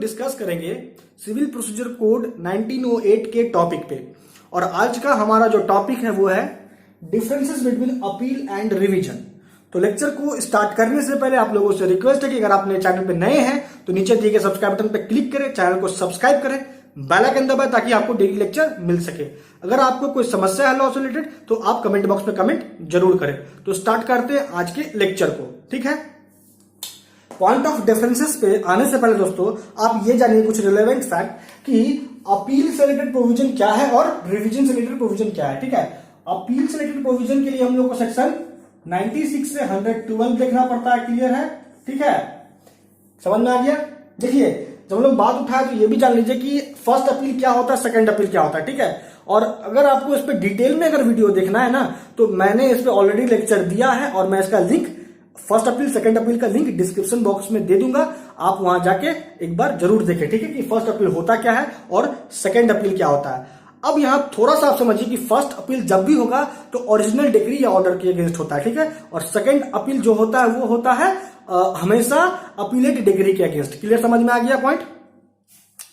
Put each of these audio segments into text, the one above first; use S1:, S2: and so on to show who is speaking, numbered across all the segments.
S1: Discuss करेंगे civil procedure code 1908 के topic पे। और आज का हमारा जो टॉपिक है वो है differences between appeal and revision. तो लेक्चर को स्टार्ट करने से पहले आप लोगों से रिक्वेस्ट है कि अगर आपने चैनल पे नए हैं तो नीचे दिए गए सब्सक्राइब बटन पे क्लिक करें, चैनल को सब्सक्राइब करें, बेल आइकन दबाएं ताकि आपको डेली लेक्चर मिल सके। अगर आपको कोई समस्या है लॉ से रिलेटेड तो आप कमेंट बॉक्स में कमेंट जरूर करें। तो स्टार्ट करते हैं आज के लेक्चर को, ठीक है। पॉइंट ऑफ डिफरेंसेस पे आने से पहले दोस्तों आप ये जानिए कुछ रिलेवेंट फैक्ट कि अपील से रिलेटेड प्रोविजन क्या है और रिवीजन से रिलेटेड प्रोविजन क्या है, ठीक है। अपील से रिलेटेड प्रोविजन के लिए हम लोग को सेक्शन 96 से 112 देखना पड़ता है, क्लियर है, ठीक है, समझ में आ गया। देखिए जब हम लोग बात उठाए तो ये भी जान लीजिए कि फर्स्ट अपील क्या होता है, सेकंड अपील क्या होता है, ठीक है। और अगर आपको इस पे डिटेल में अगर वीडियो देखना है ना तो मैंने इस पे ऑलरेडी लेक्चर दिया है और मैं इसका link first appeal second appeal का लिंक डिस्क्रिप्शन बॉक्स में दे दूंगा, आप वहां जाके एक बार जरूर देखें, ठीक है, कि फर्स्ट अपील होता क्या है और सेकंड अपील क्या होता है। अब यहां थोड़ा सा आप समझिए कि फर्स्ट अपील जब भी होगा तो ओरिजिनल डिग्री या ऑर्डर के अगेंस्ट होता है, ठीक है। और सेकंड अपील जो होता है वो होता है हमेशा अपीलेट डिग्री के अगेंस्ट। क्लियर, समझ में आ गया पॉइंट।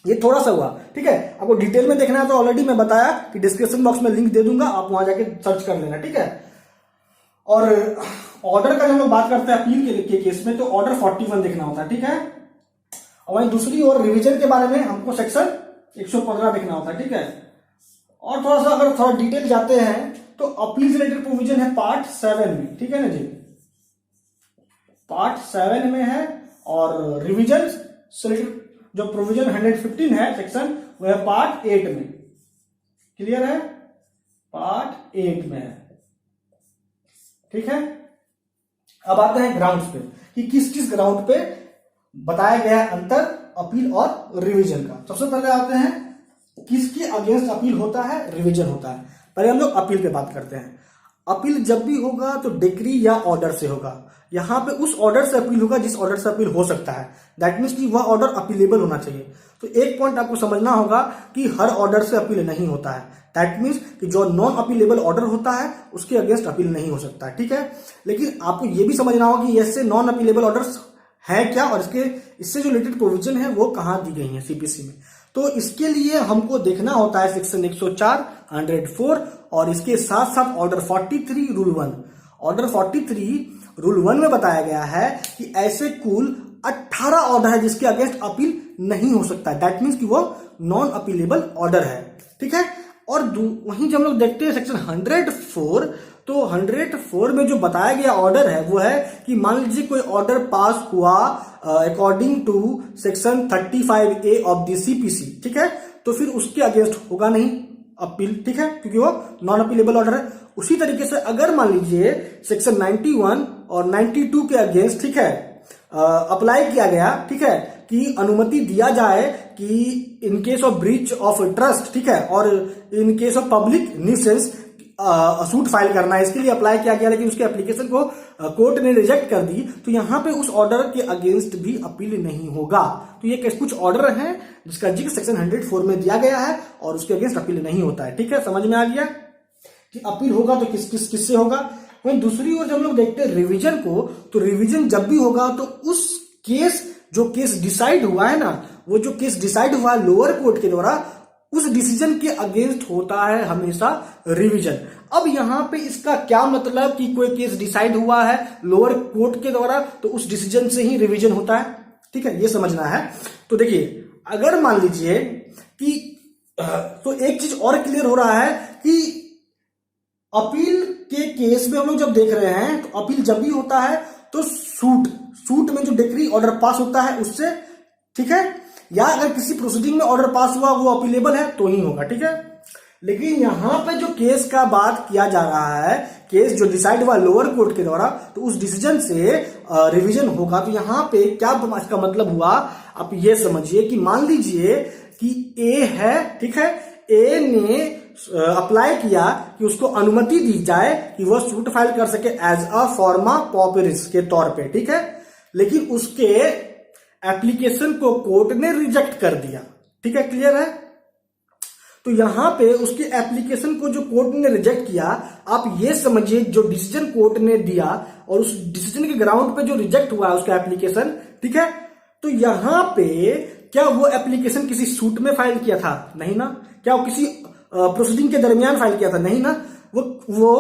S1: ये थोड़ा सा हुआ, ठीक है। आपको डिटेल में देखना है तो ऑलरेडी मैं बताया कि डिस्क्रिप्शन बॉक्स में लिंक दे दूंगा, आप वहां जाके सर्च कर लेना, ठीक है। और ऑर्डर का जब हम लोग बात करते हैं अपील के केस में तो ऑर्डर 41 देखना होता है, ठीक है। और वहीं दूसरी ओर रिवीजन के बारे में हमको सेक्शन 115 देखना होता है, ठीक है। और थोड़ा सा अगर थोड़ा डिटेल जाते हैं तो अपील से रिलेटेड प्रोविजन है पार्ट 7 में, ठीक है ना जी, पार्ट 7 में है। और रिवीजन से रिलेटेड जो प्रोविजन 115 है सेक्शन वो है पार्ट 8 में, क्लियर है, पार्ट 8 में है, ठीक है। अब आते हैं ग्राउंड्स पे कि किस किस ग्राउंड पे बताया गया अंतर अपील और रिवीजन का। सबसे पहले आते हैं किसके अगेंस्ट अपील होता है, रिवीजन होता है। पहले हम लोग अपील पे बात करते हैं। अपील जब भी होगा तो डिक्री या ऑर्डर से होगा। यहां पे उस ऑर्डर से अपील होगा जिस ऑर्डर से अपील हो सकता है, दैट मीन्स कि वह ऑर्डर अपीलेबल होना चाहिए। तो एक पॉइंट आपको समझना होगा कि हर ऑर्डर से अपील नहीं होता है, दैट मीन्स कि जो नॉन अपीलेबल ऑर्डर होता है उसके अगेंस्ट अपील नहीं हो सकता है, ठीक है। लेकिन आपको यह भी समझना होगा कि ऐसे नॉन अपीलेबल ऑर्डर्स है क्या और इससे जो रिलेटेड प्रोविजन है वो कहां दी गई है सीपीसी में। तो इसके लिए हमको देखना होता है सेक्शन 104, 104 और इसके साथ साथ ऑर्डर 43 रूल 1। ऑर्डर 43 रूल 1 में बताया गया है कि ऐसे कुल 18 ऑर्डर है जिसके अगेंस्ट अपील नहीं हो सकता है, दैट मीन्स कि वो नॉन अपीलेबल ऑर्डर है, ठीक है। और वहीं जब हम लोग देखते हैं सेक्शन 104 तो 104 में जो बताया गया ऑर्डर है वो है कि मान लीजिए कोई ऑर्डर पास हुआ according to section 35A of the CPC, ठीक है, तो फिर उसके अगेंस्ट होगा नहीं अपील, ठीक है, क्योंकि वो नॉन अपीलेबल ऑर्डर है। उसी तरीके से अगर मान लीजिए सेक्शन 91 और 92 के अगेंस्ट, ठीक है, अप्लाई किया गया, ठीक है, कि अनुमति दिया जाए कि in case of breach of trust, ठीक है, और in case of public nuisance suit file करना है, इसके लिए अप्लाई किया गया लेकिन उसके एप्लीकेशन को कोर्ट ने रिजेक्ट कर दी, तो यहां पे उस ऑर्डर के अगेंस्ट भी अपील नहीं होगा। तो ये कुछ ऑर्डर हैं जिसका जिक्र सेक्शन 104 में दिया गया है और उसके अगेंस्ट अपील नहीं होता है, ठीक है। समझ में आ गया कि अपील होगा तो किससे होगा। वहीं दूसरी ओर जब हम लोग देखते हैं रिवीजन को, तो रिवीजन जब भी होगा तो उस केस जो केस डिसाइड हुआ है ना, वो जो केस डिसाइड हुआ है लोअर कोर्ट के द्वारा, उस डिसीजन के अगेंस्ट होता है हमेशा रिवीजन। अब यहां पे इसका क्या मतलब कि कोई केस डिसाइड हुआ है लोअर कोर्ट के द्वारा तो उस डिसीजन से ही रिवीजन होता है, ठीक है, ये समझना है। तो देखिए अगर मान लीजिए कि तो एक चीज और क्लियर हो रहा है कि अपील के केस में हम लोग जब देख रहे हैं तो अपील जब भी होता है तो सूट में जो डिक्री ऑर्डर पास होता है उससे, ठीक है, या अगर किसी प्रोसीडिंग में ऑर्डर पास हुआ वो अपीलेबल है तो ही होगा, ठीक है। लेकिन यहां पे जो केस का बात किया जा रहा है, केस जो डिसाइड हुआ लोअर कोर्ट के द्वारा तो उस डिसीजन से रिवीजन होगा। तो यहां पे क्या इसका मतलब हुआ, आप ये समझिए कि मान लीजिए कि ए है, ठीक है, ए ने अप्लाई किया कि उसको अनुमति दी जाए कि वह सूट फाइल कर सके एज अ फॉर्मा पॉपरिस के तौर पे, ठीक है, लेकिन उसके एप्लीकेशन को कोर्ट ने रिजेक्ट कर दिया, ठीक है, क्लियर है। तो यहां पे उसके एप्लीकेशन को जो कोर्ट ने रिजेक्ट किया, आप ये समझिए जो डिसीजन कोर्ट ने दिया और उस डिसीजन के ग्राउंड पे जो रिजेक्ट हुआ है उसका एप्लीकेशन, ठीक है, तो यहां पे क्या वो एप्लीकेशन किसी सूट में फाइल किया था? नहीं ना। क्या वो किसी प्रोसीडिंग के दरमियान फाइल किया था? नहीं ना। वो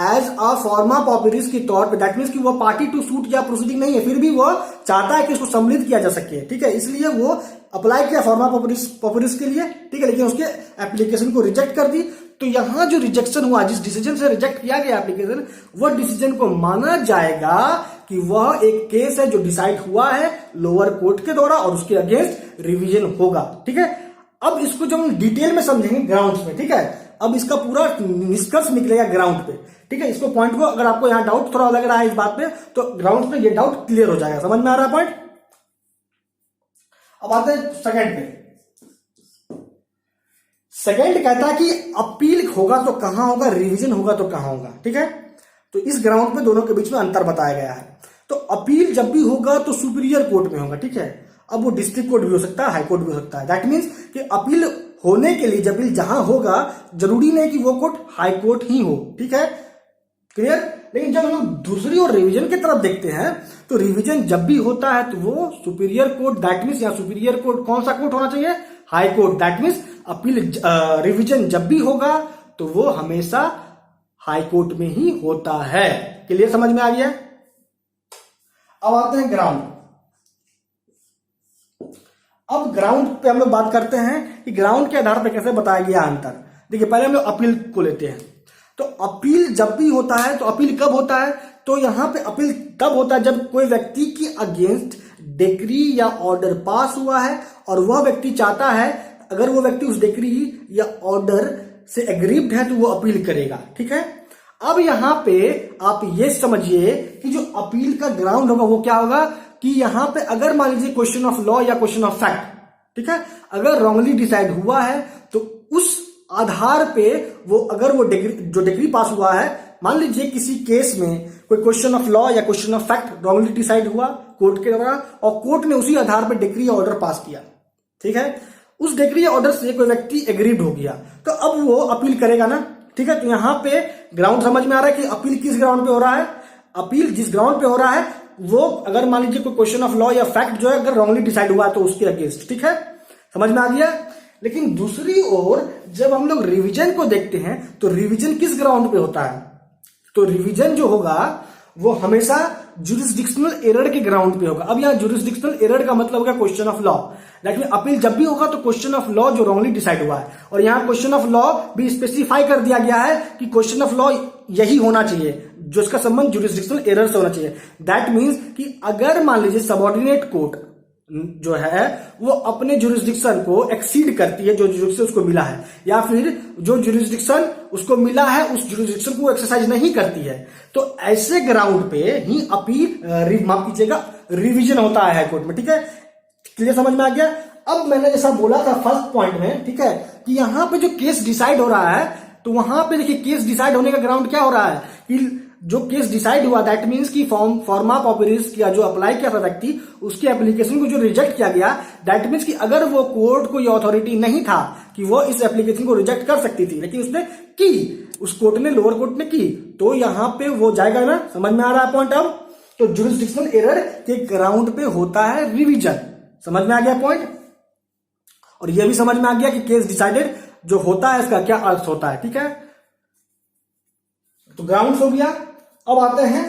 S1: एज अ फॉर्मा पॉपुलिस के तौर पे, दैट मीन्स कि वो पार्टी टू सूट या प्रोसीडिंग नहीं है, फिर भी वो चाहता है कि उसको सम्मिलित किया जा सके, ठीक है, इसलिए वो अप्लाई किया फॉर्मा पॉपुलिस के लिए, ठीक है, लेकिन उसके एप्लीकेशन को रिजेक्ट कर दी। तो यहां जो रिजेक्शन हुआ, जिस डिसीजन से रिजेक्ट किया गया एप्लीकेशन, वह डिसीजन को माना जाएगा कि वह एक केस है जो डिसाइड हुआ है लोअर कोर्ट के द्वारा और उसके अगेंस्ट रिवीजन होगा, ठीक है। अब इसको जब हम डिटेल में समझेंगे ग्राउंड्स में, ठीक है, अब इसका पूरा निष्कर्ष निकलेगा ग्राउंड पे, ठीक है। इसको पॉइंट को, अगर आपको यहां डाउट थोड़ा लग रहा है इस बात पे, तो ग्राउंड पे ये डाउट क्लियर हो जाएगा। समझ में आ रहा है पॉइंट? अब आते हैं सेकंड पे। सेकंड कहता है कि अपील होगा तो कहां होगा, रिवीजन होगा तो कहां होगा, ठीक है। तो इस ग्राउंड पे दोनों के बीच में अंतर बताया गया है। तो अपील जब भी होगा तो सुपीरियर कोर्ट में होगा, ठीक है। अब वो डिस्ट्रिक्ट कोर्ट भी हो सकता है, हाई कोर्ट भी हो सकता है। दैट मीन्स कि अपील होने के लिए जब भी जहां होगा, जरूरी नहीं कि वो कोर्ट हाई कोर्ट ही हो, ठीक है, क्लियर। लेकिन जब हम दूसरी ओर रिवीजन की तरफ देखते हैं, तो रिवीजन जब भी होता है तो वो सुपीरियर कोर्ट, दैट मीन्स यहाँ सुपीरियर कोर्ट कौन सा कोर्ट होना चाहिए? High court. That means appeal revision जब भी होगा तो वो हमेशा हाई कोर्ट में ही होता है। क्लियर, समझ में आ गया? अब आते हैं ग्राउंड। अब ग्राउंड पे हम लोग बात करते हैं कि ग्राउंड के आधार पर कैसे बताया गया अंतर। देखिए, पहले हम लोग अपील को लेते हैं। तो अपील जब भी होता है, तो अपील कब होता है? तो यहां पे अपील तब होता है जब कोई व्यक्ति की अगेंस्ट डिक्री या ऑर्डर पास हुआ है और वह व्यक्ति चाहता है, अगर वो व्यक्ति उस डिक्री या ऑर्डर से एग्रीव्ड है तो वो अपील करेगा, ठीक है। अब यहां पे आप ये समझिए कि जो अपील का ग्राउंड होगा वो क्या होगा कि यहां पे अगर मान लीजिए क्वेश्चन ऑफ लॉ या क्वेश्चन ऑफ फैक्ट, ठीक है, अगर रॉन्गली डिसाइड हुआ है तो उस आधार पे वो, अगर वो डिग्री पास हुआ है, मान लीजिए किसी केस में कोई क्वेश्चन ऑफ लॉ या question of fact wrongly decide हुआ कोर्ट के द्वारा और कोर्ट ने उसी आधार पर डिग्री या ऑर्डर पास किया, ठीक है, उस डिग्री या ऑर्डर से कोई व्यक्ति एग्रीड हो गया, तो अब वो अपील करेगा ना, ठीक है। तो यहां पे ग्राउंड समझ में आ रहा है कि अपील किस ग्राउंड पे हो रहा है। अपील जिस ग्राउंड पे हो रहा है वो, अगर मान लीजिए कोई क्वेश्चन ऑफ लॉ या फैक्ट जो है अगर रॉन्गली डिसाइड हुआ तो उसके अगेंस्ट, ठीक है, समझ में आ गया। लेकिन दूसरी ओर जब हम लोग रिवीजन को देखते हैं तो रिवीजन किस ग्राउंड पे होता है? तो रिवीजन जो होगा वो हमेशा जुरिस्डिक्शनल एरर के ग्राउंड पे होगा। अब यहाँ जुरिस्डिक्शनल एरर का मतलब होगा क्वेश्चन ऑफ लॉ। लेकिन अपील जब भी होगा तो क्वेश्चन ऑफ लॉ जो रॉन्गली डिसाइड हुआ है, और यहाँ क्वेश्चन ऑफ लॉ भी स्पेसिफाई कर दिया गया है कि क्वेश्चन ऑफ लॉ यही होना चाहिए जो इसका संबंध जुरिस्डिक्शनल एरर से होना चाहिए। दैट मीन्स कि अगर मान लीजिए सबऑर्डिनेट कोर्ट जो है वो अपने जुरिस्डिक्शन को एक्सीड करती है, जो जुरिस्डिक्शन उसको मिला है, या फिर जो जुरिस्डिक्शन उसको मिला है उस जुरिस्डिक्शन को एक्सरसाइज नहीं करती है, तो ऐसे ग्राउंड पे ही अपील, माफ कीजिएगा, रिवीजन होता है हाईकोर्ट में, ठीक है। क्लियर, समझ में आ गया। अब मैंने जैसा बोला था फर्स्ट पॉइंट में, ठीक है, कि यहां पे जो केस डिसाइड हो रहा है, तो वहां पे देखिए केस डिसाइड होने का ग्राउंड क्या हो रहा है कि जो केस डिसाइड हुआ, दैट मीन्स कि फॉर्मा पॉपुलिस किया जो अप्लाई किया था व्यक्ति, उसके एप्लीकेशन को जो रिजेक्ट किया गया, दैट मीन्स कि अगर वो कोर्ट को ये अथॉरिटी नहीं था कि वो इस एप्लीकेशन को रिजेक्ट कर सकती थी, लेकिन उसने की, उस कोर्ट ने, लोअर कोर्ट ने की, तो यहां पे वो जाएगा ना। समझ में आ रहा है पॉइंट? अब तो जुरिस्डिक्शनल एरर के ग्राउंड पे होता है रिवीजन। समझ में आ गया पॉइंट? और यह भी समझ में आ गया कि केस डिसाइडेड जो होता है इसका क्या अर्थ होता है, ठीक है। तो ग्राउंड हो गया। अब आते हैं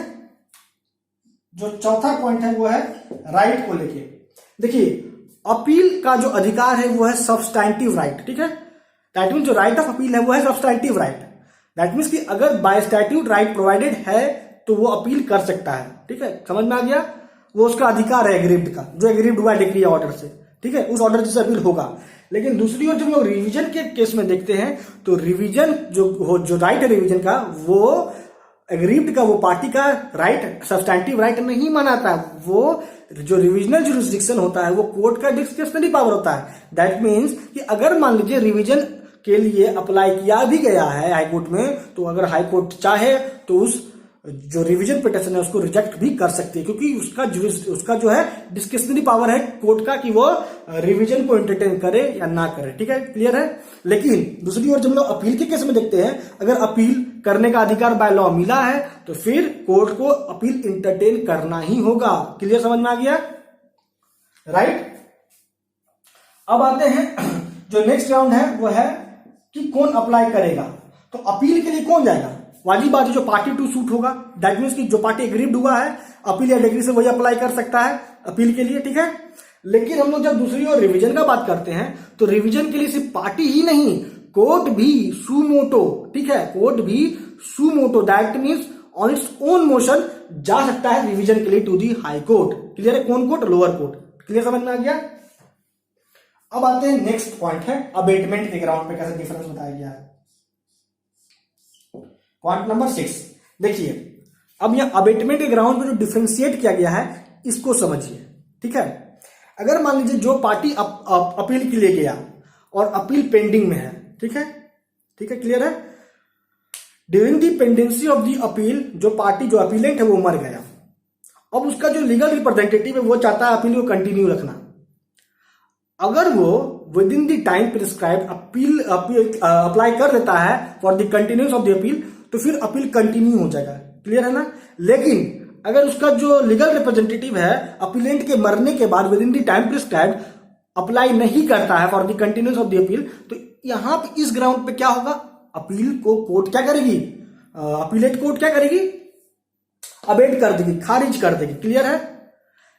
S1: जो चौथा पॉइंट है वो है राइट को लेके। देखिए, अपील का जो अधिकार है वो है सब्सटैंटिव राइट, ठीक है। दैट मीन्स जो राइट ऑफ अपील है वो है सब्सटैंटिव राइट। दैट मीन्स कि अगर बाय स्टैट्यूट राइट प्रोवाइडेड है तो वो अपील कर सकता है, ठीक है, समझ में आ गया। वो उसका अधिकार है एग्रीव्ड का, जो एग्रीव्ड हुआ डिग्री या ऑर्डर से, ठीक है, उस ऑर्डर से अपील होगा। लेकिन दूसरी ओर जब लोग रिवीजन के केस में देखते हैं तो रिवीजन जो राइट है रिवीजन का, वो एग्रीव्ड का, वो पार्टी का राइट, सब्सटैंटिव राइट नहीं मानाता है। वो जो रिविजनल जुरिस्डिक्शन होता है वो कोर्ट का डिस्क्रिशनरी पावर होता है। दैट मीन्स कि अगर मान लीजिए रिवीजन के लिए अप्लाई किया भी गया है हाईकोर्ट में, तो अगर हाईकोर्ट चाहे तो उस जो रिवीजन पिटिशन है उसको रिजेक्ट भी कर सकती है, क्योंकि उसका जो है डिस्क्रिशनरी पावर है कोर्ट का कि वो रिवीजन को एंटरटेन करे या ना करे, ठीक है, क्लियर है। लेकिन दूसरी ओर जब लोग अपील के केस में देखते हैं, अगर अपील करने का अधिकार बाय लॉ मिला है तो फिर कोर्ट को अपील एंटरटेन करना ही होगा। क्लियर, समझ में आ गया, राइट। अब आते हैं जो नेक्स्ट राउंड है वो है कि कौन अप्लाई करेगा। तो अपील के लिए कौन जाएगा? वाजिब बात है, जो पार्टी टू सूट होगा, दैट मीन्स कि जो पार्टी एग्रीड हुआ है अपील या डिग्री से वही अप्लाई कर सकता है अपील के लिए, ठीक है। लेकिन हम लोग जब दूसरी ओर रिवीजन का बात करते हैं तो रिवीजन के लिए सिर्फ पार्टी ही नहीं, कोर्ट भी सुमोटो, ठीक है, कोर्ट भी suo motu, that means on its own motion जा सकता है रिवीजन के लिए to the high court. Clear है? कौन कोर्ट? Lower court. क्लियर, समझ में आ गया? अब आते हैं नेक्स्ट पॉइंट है अबेटमेंट के ग्राउंड पे कैसे डिफरेंस बताया गया है। पॉइंट नंबर 6 देखिए, अब यह अबेटमेंट के ग्राउंड पे जो डिफरेंशिएट किया गया है इसको समझिए, ठीक है। अगर मान लीजिए जो पार्टी अपील के लिए गया और अपील पेंडिंग में है, ठीक है, ठीक है, क्लियर है। During the pendency of the appeal जो पार्टी जो अपीलेंट है वो मर गया, अब उसका जो लीगल रिप्रेजेंटेटिव है वो चाहता है अपील को कंटिन्यू रखना। अगर वो with in the time prescribe appeal apply कर देता है for the continuous of the appeal तो फिर अपील कंटिन्यू हो जाएगा। क्लियर है ना? लेकिन अगर उसका जो लीगल रिप्रेजेंटेटिव है अपीलेंट के मरने के बाद with in the time prescribe apply नहीं करता है for the continuous of the appeal, तो यहां पे इस ग्राउंड पे क्या होगा? अपील को कोर्ट क्या करेगी? अपीलेट कोर्ट क्या करेगी? अबेट कर देगी, खारिज कर देगी। क्लियर है?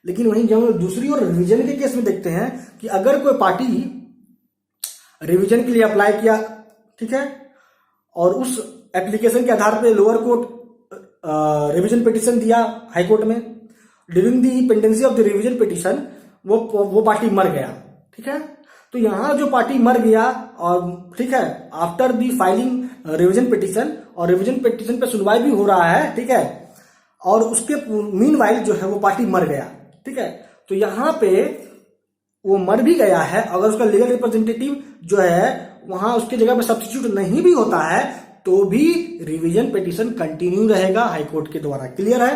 S1: लेकिन वहीं जब हम दूसरी ओर रिवीजन के केस में देखते हैं कि अगर कोई पार्टी रिवीजन के लिए अप्लाई किया, ठीक है, और उस एप्लीकेशन के आधार पर लोअर कोर्ट रिवीजन पिटीशन दिया हाई कोर्ट में, during the pendency of the revision petition वो पार्टी मर गया, ठीक है। तो यहां जो पार्टी मर गया और ठीक है after the filing revision petition, और रिवीजन पिटीशन पे सुनवाई भी हो रहा है, ठीक है, और उसके मीनवाइल जो है वो पार्टी मर गया, ठीक है। तो यहां पे वो मर भी गया है, अगर उसका लीगल रिप्रेजेंटेटिव जो है वहां उसके जगह पे सब्स्टिट्यूट नहीं भी होता है तो भी रिवीजन पिटीशन कंटिन्यू रहेगा हाई कोर्ट के द्वारा। क्लियर है?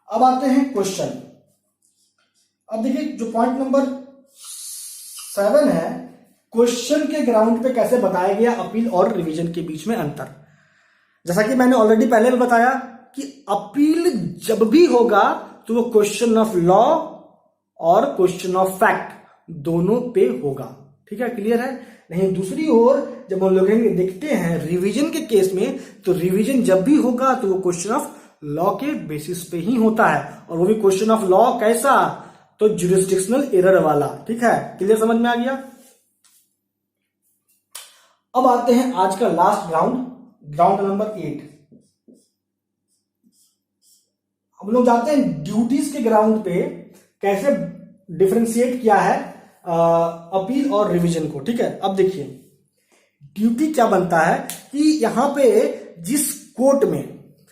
S1: अब आते हैं क्वेश्चन। अब देखिए जो पॉइंट नंबर 7 है, क्वेश्चन के ग्राउंड पे कैसे बताया गया अपील और रिवीजन के बीच में अंतर। जैसा कि मैंने ऑलरेडी पहले भी बताया कि अपील जब भी होगा तो वो क्वेश्चन ऑफ लॉ और क्वेश्चन ऑफ फैक्ट दोनों पे होगा, ठीक है, क्लियर है। नहीं, दूसरी ओर जब हम लोग देखते हैं रिवीजन के केस में, तो रिवीजन जब भी होगा तो वो क्वेश्चन ऑफ लॉ के बेसिस पे ही होता है, और वो भी क्वेश्चन ऑफ लॉ कैसा? तो ज्यूरिसडिक्शनल एरर वाला, ठीक है, क्लियर, समझ में आ गया। अब आते हैं आज का लास्ट ग्राउंड नंबर 8। हम लोग जाते हैं ड्यूटीज के ग्राउंड पे कैसे डिफरेंशिएट किया है अपील और रिवीजन को, ठीक है। अब देखिए ड्यूटी क्या बनता है कि यहां पे जिस कोर्ट में,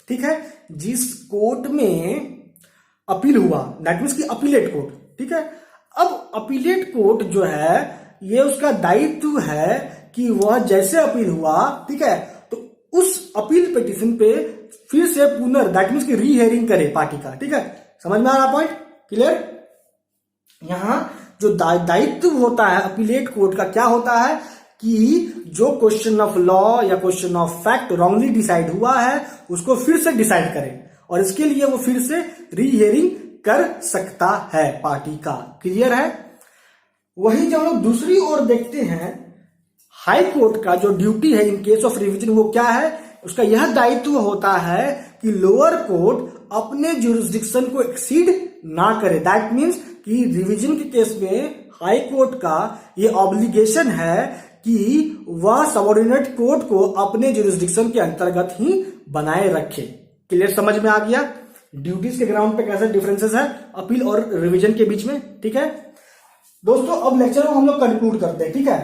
S1: ठीक है, जिस कोर्ट में अपील हुआ दैट मीन्स कि अपीलेट कोर्ट, ठीक है। अब अपीलेट कोर्ट जो है ये उसका दायित्व है कि वह जैसे अपील हुआ, ठीक है, तो उस अपील पिटीशन पे फिर से दैट मीन्स कि रीहियरिंग करे पार्टी का, ठीक है, समझ में आ रहा पॉइंट? क्लियर? यहां जो दायित्व होता है अपीलेट कोर्ट का क्या होता है कि जो क्वेश्चन ऑफ लॉ या question of fact wrongly decide हुआ है उसको फिर से डिसाइड करे, और इसके लिए वो फिर से रीहियरिंग कर सकता है पार्टी का। क्लियर है? वही जब हम लोग दूसरी ओर देखते हैं हाई कोर्ट का जो ड्यूटी है इन केस ऑफ रिवीजन, वो क्या है? उसका यह दायित्व होता है कि लोअर कोर्ट अपने ज्यूरिसडिक्शन को एक्सीड ना करे। दैट मीन्स कि रिवीजन के केस में हाई कोर्ट का ये ऑब्लिगेशन है कि वह सबऑर्डिनेट कोर्ट को अपने ज्यूरिसडिक्शन के अंतर्गत ही बनाए रखे। क्लियर, समझ में आ गया ड्यूटीज के ग्राउंड पे कैसे डिफरेंसेस है अपील और रिवीजन के बीच में, ठीक है दोस्तों। अब लेक्चर को हम लोग कंक्लूड करते हैं, ठीक है।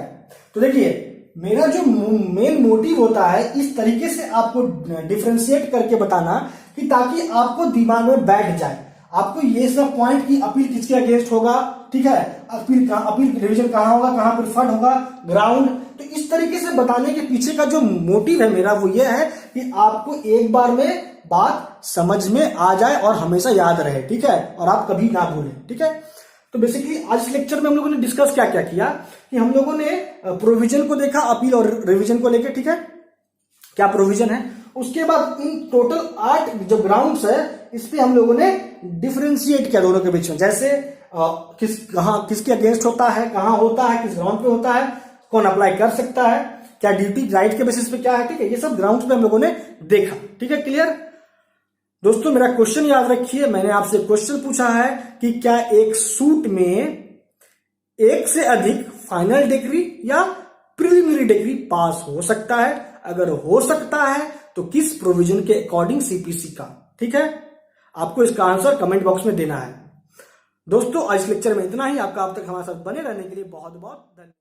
S1: तो देखिए मेरा जो मेन मोटिव होता है इस तरीके से आपको डिफरेंशिएट करके बताना कि ताकि आपको दिमाग में बैठ जाए, आपको ये सब पॉइंट की अपील किसके अगेंस्ट होगा, ठीक है, अपील रिवीजन कहां होगा, कहां प्रिफर्ड होगा, ग्राउंड। तो इस तरीके से बताने के पीछे का जो मोटिव है मेरा वो ये है कि आपको एक बार में बात समझ में आ जाए और हमेशा याद रहे, ठीक है, और आप कभी ना भूलें, ठीक है। तो बेसिकली आज इस लेक्चर में हम लोगों ने डिस्कस क्या क्या किया कि हम लोगों ने प्रोविजन को देखा अपील और रिवीजन को लेकर, ठीक है, क्या प्रोविजन है। उसके बाद इन टोटल 8 जो ग्राउंड्स है इस पे हम लोगों ने डिफरेंशिएट किया दोनों के बीच में। जैसे किसके अगेंस्ट होता है, कहां होता है, किस ग्राउंड पे होता है, कौन अप्लाई कर सकता है, क्या ड्यूटी राइट के बेसिस पे क्या है, ठीक है, ये सब ग्राउंड पे हम लोगों ने देखा, ठीक है, क्लियर। दोस्तों मेरा क्वेश्चन याद रखिए, मैंने आपसे क्वेश्चन पूछा है कि क्या एक सूट में एक से अधिक फाइनल डिग्री या प्रिलिमिनरी डिग्री पास हो सकता है, अगर हो सकता है तो किस प्रोविजन के अकॉर्डिंग सीपीसी का, ठीक है। आपको इसका आंसर कमेंट बॉक्स में देना है। दोस्तों आज लेक्चर में इतना ही। आपका अब तक हमारे साथ बने रहने के लिए बहुत बहुत धन्यवाद।